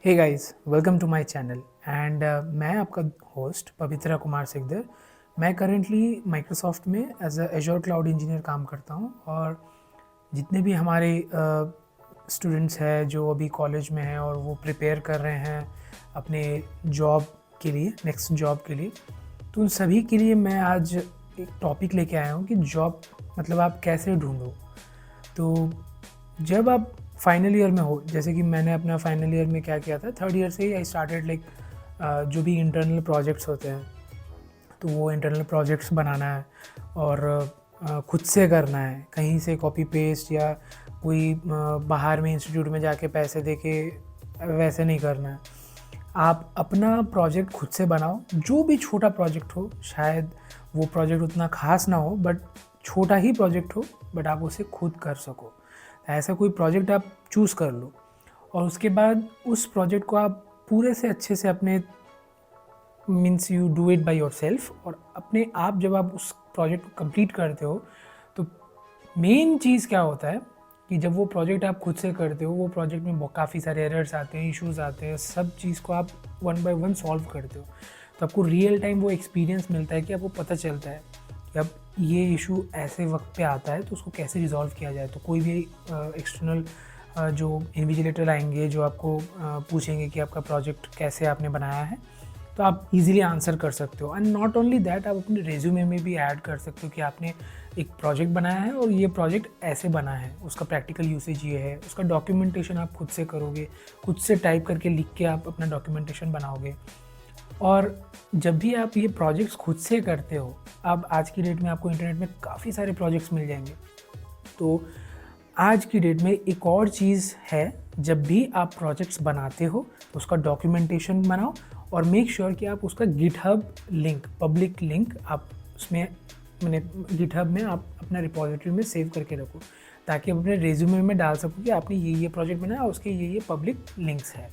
Hey guys, welcome to my channel and मैं आपका host Pavitra Kumar Sikdar. मैं करेंटली माइक्रोसॉफ्ट में as a Azure cloud engineer काम करता हूं और जितने भी हमारे स्टूडेंट्स हैं जो अभी कॉलेज में हैं और वो प्रिपेयर कर रहे हैं अपने जॉब के लिए, नेक्स्ट जॉब के लिए, तो उन सभी के लिए मैं आज एक टॉपिक लेके आया हूं कि जॉब मतलब आप कैसे ढूंढो। तो जब आप फाइनल ईयर में हो, जैसे कि मैंने अपना फाइनल ईयर में क्या किया था, थर्ड ईयर से ही आई स्टार्टेड लाइक जो भी इंटरनल प्रोजेक्ट्स होते हैं तो वो इंटरनल प्रोजेक्ट्स बनाना है और खुद से करना है, कहीं से कॉपी पेस्ट या कोई बाहर में इंस्टीट्यूट में जाके पैसे दे के वैसे नहीं करना है। आप अपना प्रोजेक्ट खुद से बनाओ, जो भी छोटा प्रोजेक्ट हो, शायद वो प्रोजेक्ट उतना खास ना हो बट छोटा ही प्रोजेक्ट हो, बट आप उसे खुद कर सको। ऐसा कोई प्रोजेक्ट आप चूज़ कर लो और उसके बाद उस प्रोजेक्ट को आप पूरे से अच्छे से अपने means you do it by yourself, और अपने आप जब आप उस प्रोजेक्ट को कंप्लीट करते हो तो मेन चीज़ क्या होता है कि जब वो प्रोजेक्ट आप खुद से करते हो, वो प्रोजेक्ट में काफ़ी सारे एरर्स आते हैं, इश्यूज आते हैं, सब चीज़ को आप वन बाय वन सॉल्व करते हो। तो आपको रियल टाइम वो एक्सपीरियंस मिलता है कि आपको पता चलता है कि अब ये इशू ऐसे वक्त पे आता है तो उसको कैसे रिजॉल्व किया जाए। तो कोई भी एक्सटर्नल जो इन्विजिलेटर आएंगे जो आपको पूछेंगे कि आपका प्रोजेक्ट कैसे आपने बनाया है, तो आप इजीली आंसर कर सकते हो। एंड नॉट ओनली दैट, आप अपने रेज्यूमे में भी ऐड कर सकते हो कि आपने एक प्रोजेक्ट बनाया है और ये प्रोजेक्ट ऐसे बना है, उसका प्रैक्टिकल यूसेज ये है। उसका डॉक्यूमेंटेशन आप खुद से करोगे, खुद से टाइप करके लिख के आप अपना डॉक्यूमेंटेशन बनाओगे। और जब भी आप ये प्रोजेक्ट्स खुद से करते हो, अब आज की डेट में आपको इंटरनेट में काफ़ी सारे प्रोजेक्ट्स मिल जाएंगे। तो आज की डेट में एक और चीज़ है, जब भी आप प्रोजेक्ट्स बनाते हो तो उसका डॉक्यूमेंटेशन बनाओ और मेक श्योर कि आप उसका गिटहब लिंक, पब्लिक लिंक आप उसमें मैंने गिटहब में आप अपना रिपोजिटरी में सेव करके रखो, ताकि आप अपने रेज्यूमे में डाल सको कि आपने ये प्रोजेक्ट बनाया और उसके ये पब्लिक लिंक्स है।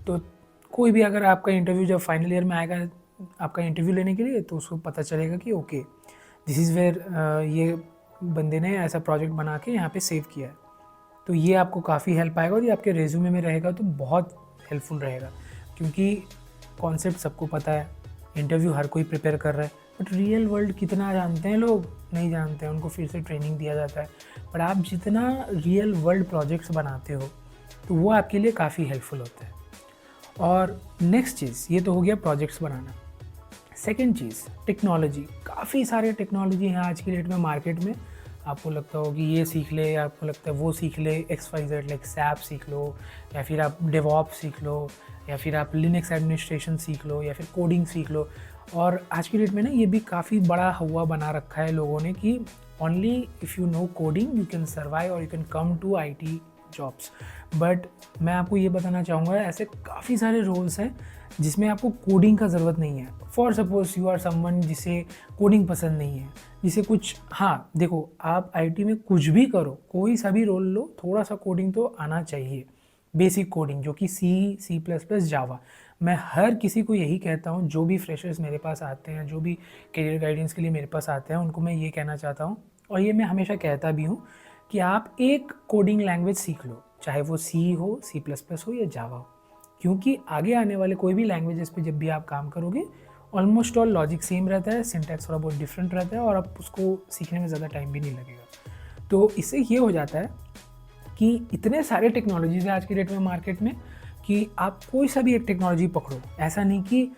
तो कोई भी अगर आपका इंटरव्यू जब फाइनल ईयर में आएगा आपका इंटरव्यू लेने के लिए, तो उसको पता चलेगा कि ओके दिस इज़ वेयर ये बंदे ने ऐसा प्रोजेक्ट बना के यहाँ पे सेव किया है। तो ये आपको काफ़ी हेल्प आएगा और ये आपके रेज्यूमे में रहेगा तो बहुत हेल्पफुल रहेगा, क्योंकि कॉन्सेप्ट सबको पता है, इंटरव्यू हर कोई प्रिपेयर कर रहा है, बट रियल वर्ल्ड कितना जानते हैं लोग, नहीं जानते हैं, उनको फिर से ट्रेनिंग दिया जाता है। बट आप जितना रियल वर्ल्ड प्रोजेक्ट्स बनाते हो तो वो आपके लिए काफ़ी हेल्पफुल होता है। और नेक्स्ट चीज़, ये तो हो गया प्रोजेक्ट्स बनाना। सेकेंड चीज़, टेक्नोलॉजी। काफ़ी सारे टेक्नोलॉजी हैं आज की डेट में मार्केट में। आपको लगता हो कि ये सीख ले, या आपको लगता है वो सीख ले, XYZ लाइक सैप सीख लो, या फिर आप डेवॉप्स सीख लो, या फिर आप लिनक्स एडमिनिस्ट्रेशन सीख लो, या फिर कोडिंग सीख लो। और आज की डेट में ना ये भी काफ़ी बड़ा हुआ बना रखा है लोगों ने कि only if you know coding you can survive और you can come to IT jobs. But मैं आपको ये बताना चाहूँगा, ऐसे काफ़ी सारे रोल्स हैं जिसमें आपको कोडिंग का ज़रूरत नहीं है। For suppose you are someone जिसे कोडिंग पसंद नहीं है, जिसे कुछ, हाँ देखो, आप IT में कुछ भी करो, कोई सा भी रोल लो, थोड़ा सा कोडिंग तो आना चाहिए, बेसिक कोडिंग, जो कि C++, जावा। मैं हर किसी को यही कहता हूँ, जो भी फ्रेशर्स मेरे पास आते हैं, जो भी करियर गाइडेंस के लिए मेरे पास आते हैं, उनको मैं ये कहना चाहता हूँ, और ये मैं हमेशा कहता भी हूँ, कि आप एक कोडिंग लैंग्वेज सीख लो, चाहे वो C हो, C++ हो या जावा हो, क्योंकि आगे आने वाले कोई भी लैंग्वेजेस पे जब भी आप काम करोगे, ऑलमोस्ट ऑल लॉजिक सेम रहता है, सिंटैक्स थोड़ा बहुत डिफरेंट रहता है और आप उसको सीखने में ज़्यादा टाइम भी नहीं लगेगा। तो इससे ये हो जाता है कि इतने सारे टेक्नोलॉजीज़ है आज की डेट में मार्केट में कि आप कोई सा भी एक टेक्नोलॉजी पकड़ो। ऐसा नहीं कि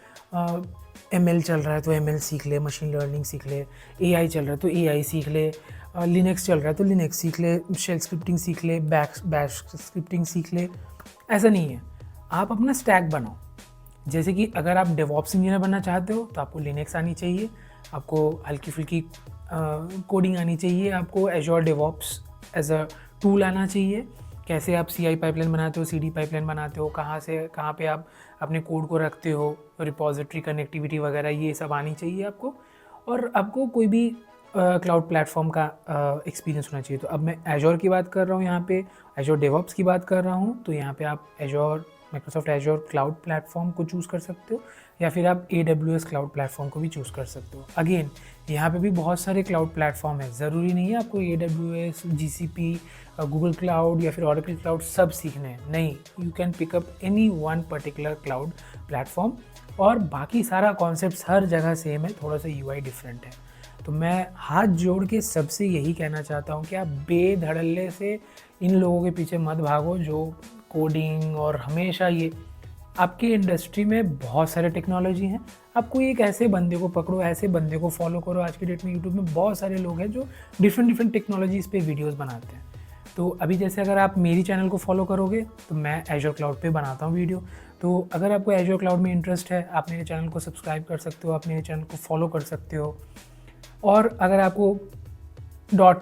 ML चल रहा है तो ML सीख ले, मशीन लर्निंग सीख ले, AI चल रहा है तो AI सीख ले, लिनक्स चल रहा है तो लिनक्स सीख ले, शेल स्क्रिप्टिंग सीख ले, बैश स्क्रिप्टिंग सीख ले। ऐसा नहीं है, आप अपना स्टैक बनाओ। जैसे कि अगर आप डेवॉप्स इंजीनियर बनना चाहते हो तो आपको लिनक्स आनी चाहिए, आपको हल्की फुल्की कोडिंग आनी चाहिए, आपको Azure DevOps as a tool आना चाहिए, कैसे आप CI पाइपलाइन बनाते हो, CD पाइपलाइन बनाते हो, कहाँ से कहाँ पे आप अपने कोड को रखते हो, रिपोजिटरी कनेक्टिविटी वगैरह, ये सब आनी चाहिए आपको। और आपको कोई भी क्लाउड प्लेटफॉर्म का एक्सपीरियंस होना चाहिए। तो अब मैं एजोर की बात कर रहा हूँ यहाँ पे, एजोर डेवॉप्स की बात कर रहा हूँ, तो यहाँ पे आप एजोर, माइक्रोसॉफ्ट एजोर क्लाउड प्लेटफॉर्म को चूज़ कर सकते हो, या फिर आप AWS क्लाउड प्लेटफॉर्म को भी चूज़ कर सकते हो। अगेन यहाँ पे भी बहुत सारे क्लाउड प्लेटफॉर्म है, ज़रूरी नहीं है आपको AWS, GCP, गूगल क्लाउड या फिर ओरेकल क्लाउड सब सीखने हैं, नहीं, you can pick up any one particular cloud platform और बाकी सारा कॉन्सेप्ट्स हर जगह सेम है, थोड़ा सा UI डिफरेंट है। तो मैं हाथ जोड़ के सबसे यही कहना चाहता हूँ कि आप बेधड़ल्ले से इन लोगों के पीछे मत भागो जो कोडिंग और हमेशा ये आपकी इंडस्ट्री में बहुत सारे टेक्नोलॉजी हैं। आप कोई एक ऐसे बंदे को पकड़ो, ऐसे बंदे को फॉलो करो। आज की डेट में यूट्यूब में बहुत सारे लोग हैं जो डिफरेंट टेक्नोलॉजीज़ पे वीडियोस बनाते हैं। तो अभी जैसे अगर आप मेरी चैनल को फॉलो करोगे तो मैं एज़्योर क्लाउड पे बनाता हूँ वीडियो। तो अगर आपको एज़्योर क्लाउड में इंटरेस्ट है, आप मेरे चैनल को सब्सक्राइब कर सकते हो, आप मेरे चैनल को फॉलो कर सकते हो। और अगर आपको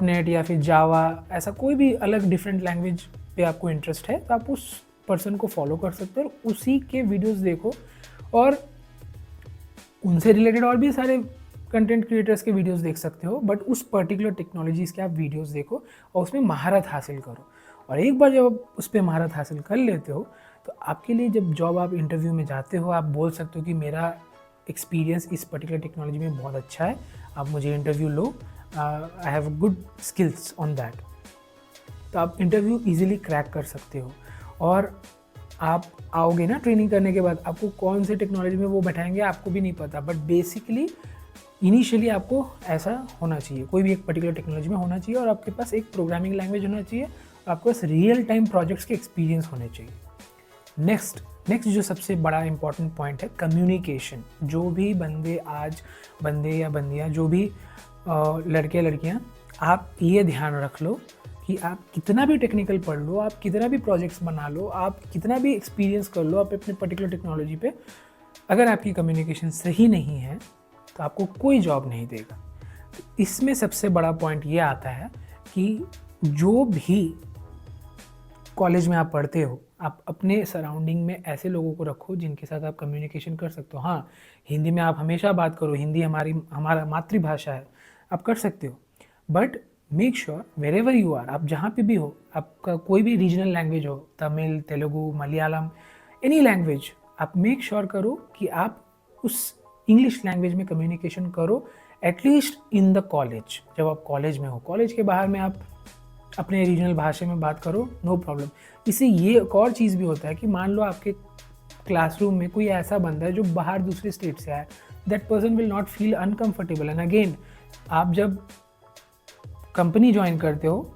.NET या फिर जावा ऐसा कोई भी अलग डिफरेंट लैंग्वेज पे आपको इंटरेस्ट है तो आप उस पर्सन को फॉलो कर सकते हो और उसी के वीडियोस देखो और उनसे रिलेटेड और भी सारे कंटेंट क्रिएटर्स के वीडियोस देख सकते हो, बट उस पर्टिकुलर टेक्नोलॉजीज़ के आप वीडियोस देखो और उसमें महारत हासिल करो। और एक बार जब आप उस पर महारत हासिल कर लेते हो तो आपके लिए जब जॉब आप इंटरव्यू में जाते हो आप बोल सकते हो कि मेरा एक्सपीरियंस इस पर्टिकुलर टेक्नोलॉजी में बहुत अच्छा है, आप मुझे interview low, I have good skills on that. तो आप इंटरव्यू ईजिली क्रैक कर सकते हो। और आप आओगे ना ट्रेनिंग करने के बाद, आपको कौन से टेक्नोलॉजी में वो बैठाएंगे आपको भी नहीं पता, बट बेसिकली इनिशियली आपको ऐसा होना चाहिए, कोई भी एक पर्टिकुलर टेक्नोलॉजी में होना चाहिए और आपके पास एक प्रोग्रामिंग लैंग्वेज होना चाहिए, आपके पास रियल टाइम प्रोजेक्ट्स के एक्सपीरियंस होने चाहिए। नेक्स्ट जो सबसे बड़ा इंपॉर्टेंट पॉइंट है कम्युनिकेशन। जो भी बंदे या बंदियाँ जो भी लड़के लड़कियाँ, आप ये ध्यान रख लो कि आप कितना भी टेक्निकल पढ़ लो, आप कितना भी प्रोजेक्ट्स बना लो, आप कितना भी एक्सपीरियंस कर लो आप अपने पर्टिकुलर टेक्नोलॉजी पे, अगर आपकी कम्युनिकेशन सही नहीं है तो आपको कोई जॉब नहीं देगा। तो इसमें सबसे बड़ा पॉइंट ये आता है कि जो भी कॉलेज में आप पढ़ते हो, आप अपने सराउंडिंग में ऐसे लोगों को रखो जिनके साथ आप कम्युनिकेशन कर सकते हो। हाँ, हिंदी में आप हमेशा बात करो, हिंदी हमारा मातृभाषा है, आप कर सकते हो, but make sure wherever you are, आप जहाँ पे भी हो, आपका कोई भी रीजनल लैंग्वेज हो, तमिल, तेलुगु, मलयालम, एनी लैंग्वेज, आप मेक श्योर करो कि आप उस इंग्लिश लैंग्वेज में कम्युनिकेशन करो, एटलीस्ट इन द कॉलेज। जब आप कॉलेज में हो, कॉलेज के बाहर में आप अपने रीजनल भाषा में बात करो, नो प्रॉब्लम। इससे ये एक और चीज़ भी होता है कि मान लो आपके क्लासरूम में कोई ऐसा बंदा है जो बाहर दूसरे स्टेट से आया, that person will not feel uncomfortable. And again, आप जब कंपनी ज्वाइन करते हो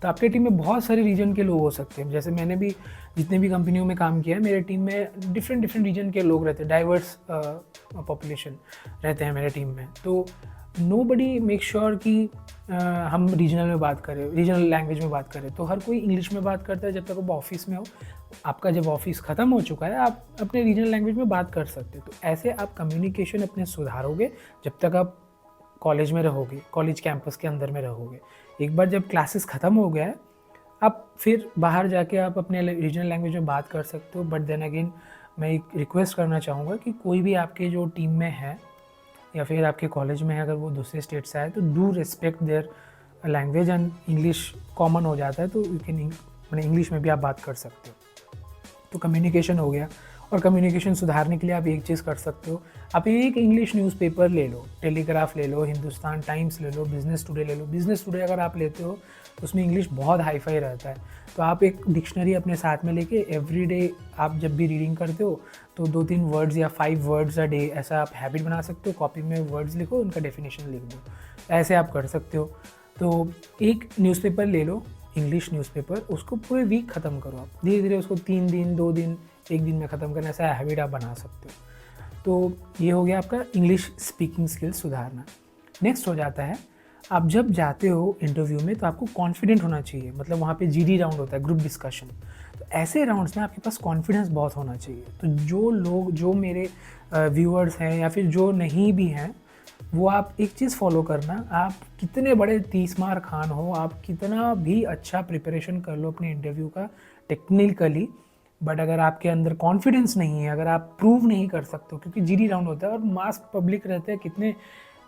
तो आपके टीम में बहुत सारे रीजन के लोग हो सकते हैं। जैसे मैंने भी जितने भी कंपनियों में काम किया है, मेरे टीम में डिफरेंट रीजन के लोग रहते हैं, डाइवर्स पॉपुलेशन रहते हैं मेरे टीम में। तो नोबडी मेक श्योर कि हम रीजनल में बात करें, रीजनल लैंग्वेज में बात करें। तो हर कोई इंग्लिश में बात करता है जब तक वो ऑफिस में हो। आपका जब ऑफिस ख़त्म हो चुका है, आप अपने रीजनल लैंग्वेज में बात कर सकते हो। तो ऐसे आप कम्युनिकेशन अपने सुधारोगे जब तक आप कॉलेज में रहोगे, कॉलेज कैंपस के अंदर में रहोगे। एक बार जब क्लासेस ख़त्म हो गया है, आप फिर बाहर जाके आप अपने रीजनल लैंग्वेज में बात कर सकते हो। बट देन अगेन मैं एक रिक्वेस्ट करना चाहूँगा कि कोई भी आपके जो टीम में है या फिर आपके कॉलेज में है, अगर वो दूसरे स्टेट से आए तो do respect their language. And English common हो जाता है तो यू कैन इंग्लिश में भी आप बात कर सकते हो। तो कम्युनिकेशन हो गया। और कम्युनिकेशन सुधारने के लिए आप एक चीज़ कर सकते हो, आप एक इंग्लिश न्यूज़पेपर ले लो, टेलीग्राफ ले लो, हिंदुस्तान टाइम्स ले लो, बिज़नेस टुडे ले लो। बिज़नेस टुडे अगर आप लेते हो तो उसमें इंग्लिश बहुत हाई फाई रहता है। तो आप एक डिक्शनरी अपने साथ में लेके एवरीडे आप जब भी रीडिंग करते हो तो 2-3 वर्ड्स या 5 वर्ड्स अ डे ऐसा आप हैबिट बना सकते हो। कॉपी में वर्ड्स लिखो, उनका डेफिनेशन लिख दो, ऐसे आप कर सकते हो। तो एक न्यूज़पेपर ले लो, इंग्लिश न्यूज़पेपर, उसको पूरे वीक ख़त्म करो। आप धीरे धीरे उसको 3 दिन, 2 दिन, 1 दिन में ख़त्म करना, ऐसा हैबिट आप बना सकते हो। तो ये हो गया आपका इंग्लिश स्पीकिंग स्किल्स सुधारना। नेक्स्ट हो जाता है, आप जब जाते हो इंटरव्यू में तो आपको कॉन्फिडेंट होना चाहिए। मतलब वहाँ पे GD राउंड होता है, ग्रुप डिस्कशन। तो ऐसे राउंड्स में आपके पास कॉन्फिडेंस बहुत होना चाहिए। तो जो लोग, जो मेरे व्यूअर्स हैं या फिर जो नहीं भी हैं, वो आप एक चीज़ फॉलो करना, आप कितने बड़े 30 मार खान हो, आप कितना भी अच्छा प्रिपरेशन कर लो अपने इंटरव्यू का टेक्निकली, बट अगर आपके अंदर कॉन्फिडेंस नहीं है, अगर आप प्रूव नहीं कर सकते हो, क्योंकि GD राउंड होता है और मास पब्लिक रहते हैं, कितने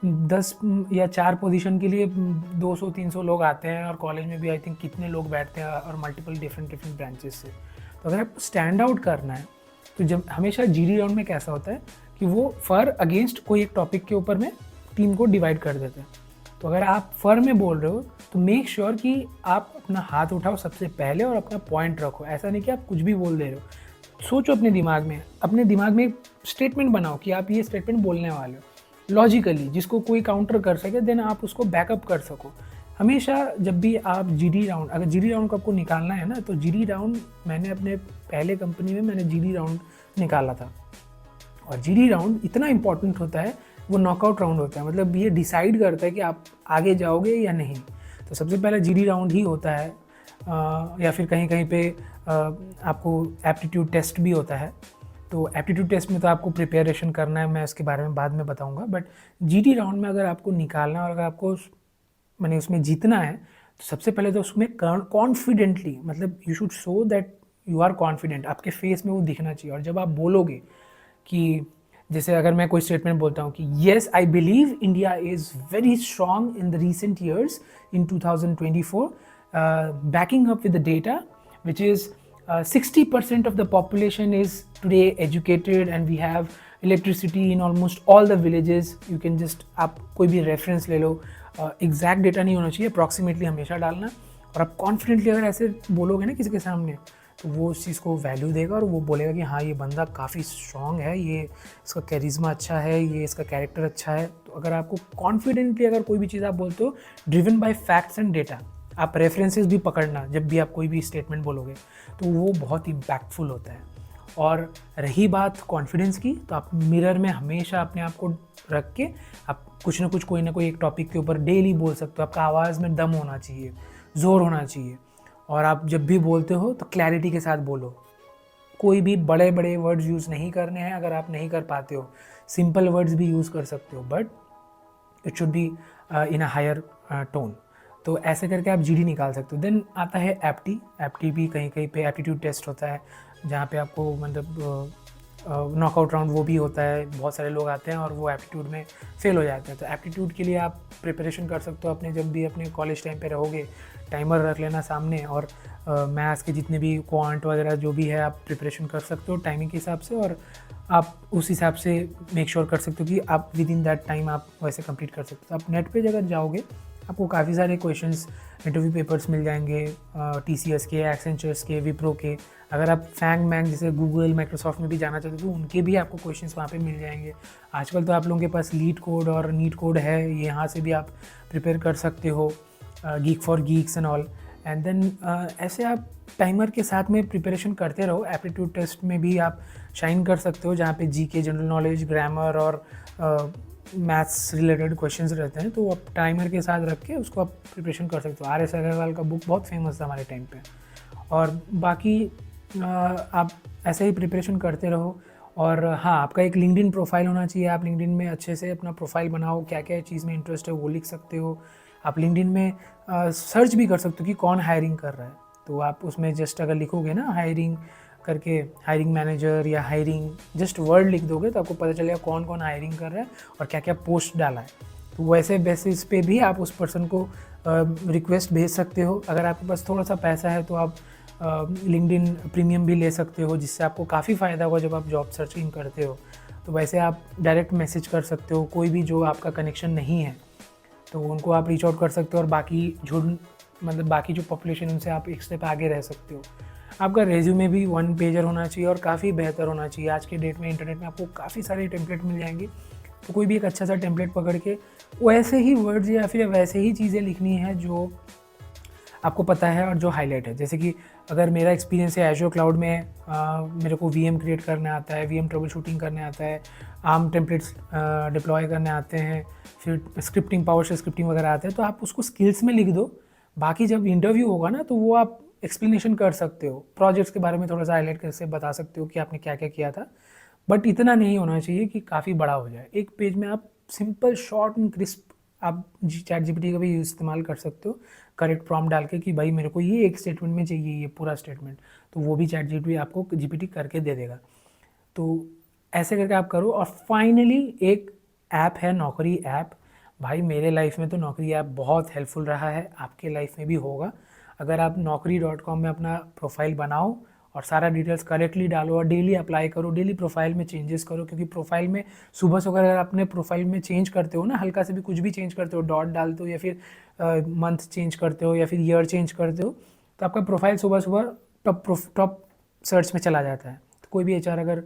10 या 4 पोजीशन के लिए 200-300 लोग आते हैं, और कॉलेज में भी आई थिंक कितने लोग बैठते हैं और मल्टीपल डिफरेंट ब्रांचेस से। तो अगर आपको स्टैंड आउट करना है तो जब हमेशा GD राउंड में कैसा होता है कि वो फॉर अगेंस्ट कोई एक टॉपिक के ऊपर में टीम को डिवाइड कर देते हैं। तो अगर आप फॉर में बोल रहे हो तो मेक श्योर कि आप अपना हाथ उठाओ सबसे पहले और अपना पॉइंट रखो। ऐसा नहीं कि आप कुछ भी बोल दे रहे हो। सोचो अपने दिमाग में स्टेटमेंट बनाओ कि आप ये स्टेटमेंट बोलने वाले हो लॉजिकली, जिसको कोई काउंटर कर सके, देन आप उसको बैकअप कर सको। हमेशा जब भी आप जीडी राउंड, अगर जीडी राउंड को आपको निकालना है ना, तो जीडी राउंड मैंने अपने पहले कंपनी में मैंने जीडी राउंड निकाला था। और जीडी राउंड इतना इंपॉर्टेंट होता है, वो नॉकआउट राउंड होता है, मतलब ये डिसाइड करता है कि आप आगे जाओगे या नहीं। तो सबसे पहले जीडी राउंड ही होता है, या फिर कहीं कहीं पे आपको एप्टीट्यूड टेस्ट भी होता है। तो एप्टीट्यूड टेस्ट में तो आपको प्रिपरेशन करना है, मैं उसके बारे में बाद में बताऊंगा। बट जीडी राउंड में अगर आपको निकालना और अगर आपको मैंने उसमें जीतना है, तो सबसे पहले तो उसमें कॉन्फिडेंटली, मतलब you should show that you are confident, आपके फेस में वो दिखना चाहिए। और जब आप बोलोगे कि जैसे अगर मैं कोई स्टेटमेंट बोलता हूँ कि yes I believe India is very strong in the recent years in 2024, banking up with the data which is 60% of the population is today educated and we have electricity in almost all the villages. You can just, आप कोई भी reference ले लो, exact data नहीं होना चाहिए, approximately हमेशा डालना। और आप कॉन्फिडेंटली अगर ऐसे बोलोगे ना किसी के सामने, तो वो उस चीज़ को वैल्यू देगा और वो बोलेगा कि हाँ ये बंदा काफ़ी स्ट्रॉन्ग है, ये इसका कैरिज्मा अच्छा है, ये इसका कैरेक्टर अच्छा है। तो अगर आपको कॉन्फिडेंटली अगर कोई भी चीज़ आप बोलते हो driven by facts and data, आप रेफरेंसेस भी पकड़ना जब भी आप कोई भी स्टेटमेंट बोलोगे, तो वो बहुत इम्पैक्टफुल होता है। और रही बात कॉन्फिडेंस की, तो आप मिरर में हमेशा अपने आप को रख के आप कुछ ना कुछ कोई ना कोई एक टॉपिक के ऊपर डेली बोल सकते हो। आपका आवाज़ में दम होना चाहिए, ज़ोर होना चाहिए। और आप जब भी बोलते हो तो क्लैरिटी के साथ बोलो। कोई भी बड़े बड़े वर्ड्स यूज़ नहीं करने हैं। अगर आप नहीं कर पाते हो, सिंपल वर्ड्स भी यूज़ कर सकते हो, but it should be in a higher tone. तो ऐसे करके आप जीडी निकाल सकते हो। देन आता है एप्टी भी कहीं कहीं पे एप्टीट्यूड टेस्ट होता है, जहाँ पे आपको मतलब नॉकआउट राउंड वो भी होता है। बहुत सारे लोग आते हैं और वो एप्टीट्यूड में फेल हो जाते हैं। तो एप्टीट्यूड के लिए आप प्रिपरेशन कर सकते हो अपने, जब भी अपने कॉलेज टाइम पे रहोगे, टाइमर रख लेना सामने, और मैथ्स के जितने भी क्वांट वगैरह जो भी है आप प्रिपरेशन कर सकते हो टाइमिंग के हिसाब से। और आप उस हिसाब से मेक श्योर कर सकते हो कि आप विद इन दैट टाइम आप वैसे कंप्लीट कर सकते हो। आप नेट पे अगर जाओगे, आपको काफ़ी सारे क्वेश्चंस, इंटरव्यू पेपर्स मिल जाएंगे, टीसीएस के, एक्सेंचर्स के, विप्रो के। अगर आप फैंग मैंग जैसे गूगल, माइक्रोसॉफ्ट में भी जाना चाहते हो, तो उनके भी आपको क्वेश्चंस वहाँ पे मिल जाएंगे। आजकल तो आप लोगों के पास लीड कोड और नीट कोड है, यहाँ से भी आप प्रिपेयर कर सकते हो, GeeksforGeeks and all. And then ऐसे आप टाइमर के साथ में प्रिपरेशन करते रहो। एप्टीट्यूड टेस्ट में भी आप शाइन कर सकते हो, जहाँ पे जीके, जनरल नॉलेज, ग्रामर और मैथ्स रिलेटेड क्वेश्चंस रहते हैं। तो आप टाइमर के साथ रख के उसको आप प्रिपरेशन कर सकते हो। आर एस अग्रवाल का बुक बहुत फेमस था हमारे टाइम पे। और बाकी आप ऐसे ही प्रिपरेशन करते रहो। और हाँ, आपका एक लिंक्डइन प्रोफाइल होना चाहिए। आप लिंक्डइन में अच्छे से अपना प्रोफाइल बनाओ, क्या क्या चीज़ में इंटरेस्ट है वो लिख सकते हो। आप लिंक्डइन में सर्च भी कर सकते हो कि कौन हायरिंग कर रहा है। तो आप उसमें जस्ट अगर लिखोगे ना हायरिंग करके, हायरिंग मैनेजर या हायरिंग, जस्ट वर्ड लिख दोगे तो आपको पता चलेगा कौन कौन हायरिंग कर रहा है और क्या क्या पोस्ट डाला है। तो वैसे बेसिस पे भी आप उस पर्सन को रिक्वेस्ट भेज सकते हो। अगर आपके पास थोड़ा सा पैसा है तो आप लिंक्डइन प्रीमियम भी ले सकते हो, जिससे आपको काफ़ी फ़ायदा होगा जब आप जॉब सर्चिंग करते हो। तो वैसे आप डायरेक्ट मैसेज कर सकते हो, कोई भी जो आपका कनेक्शन नहीं है तो उनको आप रीच आउट कर सकते हो। और बाकी मतलब बाकी जो पॉपुलेशन, उनसे आप एक स्टेप आगे रह सकते हो। आपका रेज्यूमे भी 1 पेजर होना चाहिए और काफ़ी बेहतर होना चाहिए। आज के डेट में इंटरनेट में आपको काफ़ी सारे टेम्पलेट मिल जाएंगे, तो कोई भी एक अच्छा सा टेम्पलेट पकड़ के वैसे ही वर्ड्स या फिर वैसे ही चीज़ें लिखनी है जो आपको पता है और जो हाईलाइट है। जैसे कि अगर मेरा एक्सपीरियंस है एज़्योर क्लाउड में, मेरे को वीएम क्रिएट करने आता है, वीएम ट्रबल शूटिंग करने आता है, आर्म टेम्पलेट्स डिप्लॉय करने आते हैं, फिर स्क्रिप्टिंग, पावरशेल स्क्रिप्टिंग वगैरह आते हैं। तो आप उसको स्किल्स में लिख दो। बाकी जब इंटरव्यू होगा ना, तो वो आप एक्सप्लेनेशन कर सकते हो, प्रोजेक्ट्स के बारे में थोड़ा सा हाईलाइट करके बता सकते हो कि आपने क्या क्या किया था। बट इतना नहीं होना चाहिए कि काफ़ी बड़ा हो जाए। एक पेज में आप सिंपल, शॉर्ट एंड क्रिस्प, आप चैट जीपीटी का भी इस्तेमाल कर सकते हो, करेक्ट प्रॉम्प्ट डाल के कि भाई मेरे को ये एक स्टेटमेंट में चाहिए, ये पूरा स्टेटमेंट, तो वो भी चैट जीपीटी आपको जीपीटी करके दे देगा। तो ऐसे करके आप करो। और फाइनली एक ऐप है, नौकरी ऐप। भाई मेरे लाइफ में तो नौकरी ऐप बहुत हेल्पफुल रहा है, आपके लाइफ में भी होगा। अगर आप naukri.com में अपना प्रोफाइल बनाओ और सारा डिटेल्स करेक्टली डालो और डेली अप्लाई करो, डेली प्रोफाइल में चेंजेस करो, क्योंकि प्रोफाइल में सुबह सुबह अगर अपने प्रोफाइल में चेंज करते हो ना, हल्का से भी कुछ भी चेंज करते हो, डॉट डालते हो या फिर मंथ चेंज करते हो या फिर ईयर चेंज करते हो, तो आपका प्रोफाइल सुबह सुबह टॉप सर्च में चला जाता है। तो कोई भी एचआर अगर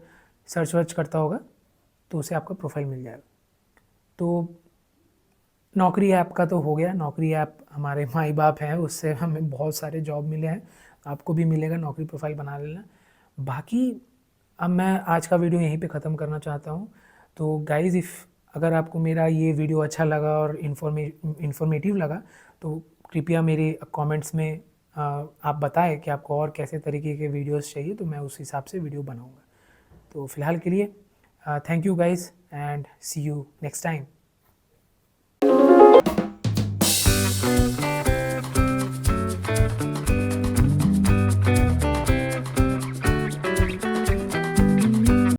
सर्च वर्च करता होगा तो उसे आपका प्रोफाइल मिल जाएगा। तो नौकरी ऐप का तो हो गया, नौकरी ऐप हमारे माई बाप हैं, उससे हमें बहुत सारे जॉब मिले हैं, आपको भी मिलेगा, नौकरी प्रोफाइल बना लेना। बाकी अब मैं आज का वीडियो यहीं पे ख़त्म करना चाहता हूँ। तो गाइज़ अगर आपको मेरा ये वीडियो अच्छा लगा और इन्फॉर्मेटिव लगा तो कृपया मेरे कमेंट्स में आप बताएं कि आपको और कैसे तरीके के वीडियोस चाहिए, तो मैं उस हिसाब से वीडियो बनाऊँगा। तो फ़िलहाल के लिए thank you guys and see you next time.